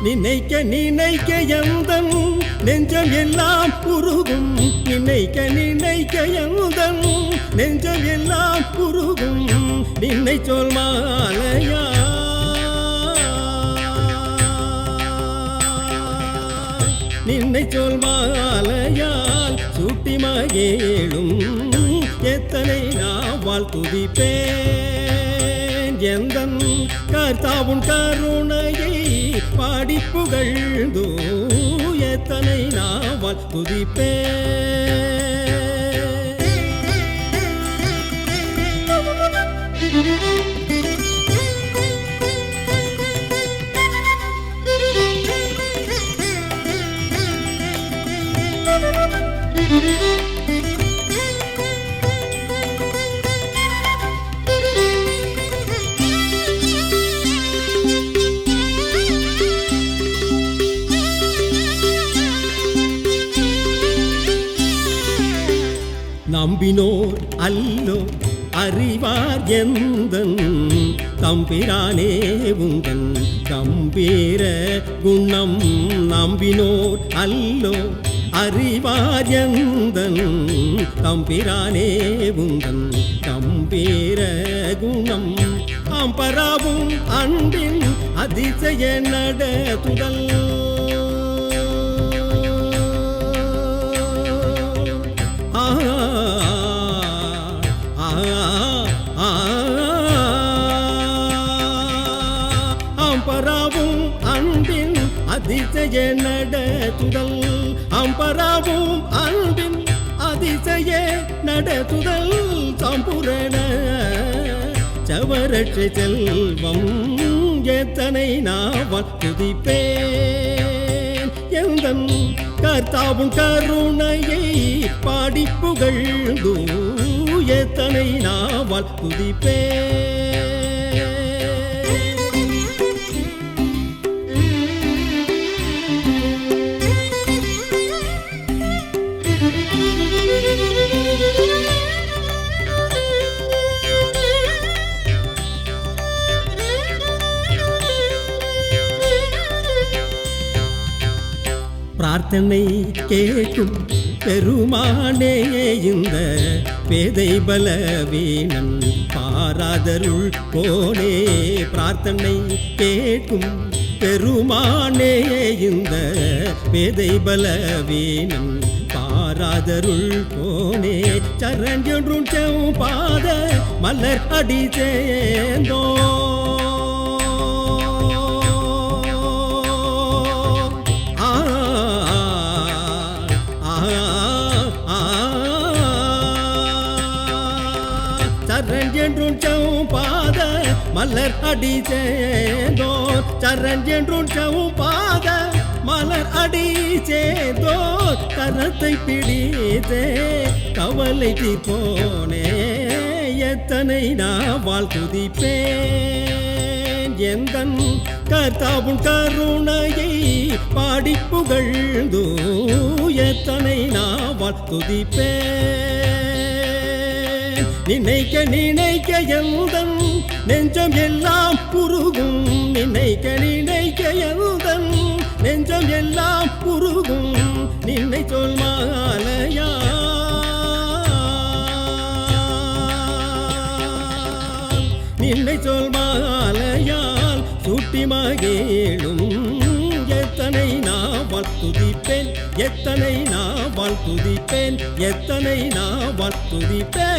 நினைக்க நினைக்க எந்தன் நெஞ்சம் எல்லாம் உருகும் நினைக்க நினைக்க எந்தன் நெஞ்சம் எல்லாம் உருகும் நின்னை சொல் மாலையா நின்னை சொல் மாலையால் சூட்டி மகிழும் எத்தனை நாவால் துதிப்பேன் எந்தன் கர்த்தாவுன் கருணையை பாடி புகழ்ந்தோ எத்தனை நாவால் துதிப்பேன் நம்பினோர் அல்லோ அறிவார் எந்தன் தம்பிரானே உந்தன் கம்பீர குணம் நம்பினோர் அல்லோ அறிவார் எந்தன் தம்பிரானே உந்தன் கம்பீர குணம் அம்பராவும் அன்பின் அதிசய நடத்துதல் அம்பராவும் அன்பின் அதிசய நடத்துதல் அம்பராவும் அன்பின் அதிசய நடத்துதல் சம்பூரண சவரட்சை செல்வம் எத்தனை நாவால் துதிப்பேன் எந்தன் கர்த்தாவும் கருணையை பாடி புகழ்ந்தோ எத்தனை நாவால் துதிப்பேன் பிரார்த்தனை கேட்கும் பெருமானே இந்த பேதை பலவீனன் பாராதருள் போனே பிரார்த்தனை கேட்கும் பெருமானே இந்த பேதை பலவீனன் பாராதருள் போனே சரஞ்சொன்றும் செவ்பாத மலர் அடி சேர்ந்தோ சரஞ்சென்றும் செவ்பாத மலர் அடி சேதோ சரஞ்சென்றும் செவ்பாத மலர் அடி சேதோ கரத்தை பிடித்தே கவலை தீர்ப்போனே எத்தனை நாவால் துதிப்பேன் எந்தன் கர்த்தாவுன் கருணையை பாடி புகழ்ந்தோ எத்தனை நாவால் துதிப்பேன் நினைக்க நினைக்க எந்தன் நெஞ்சம் எல்லாம் உருகும் நினைக்க நினைக்க எந்தன் நெஞ்சம் எல்லாம் உருகும் நின்னை சொல் மாலையா நின்னை சொல் மாலையால் சூட்டி மகிழும் எத்தனை நாவால் துதிப்பேன் எத்தனை நாவால் துதிப்பேன் எத்தனை நாவால் துதிப்பேன்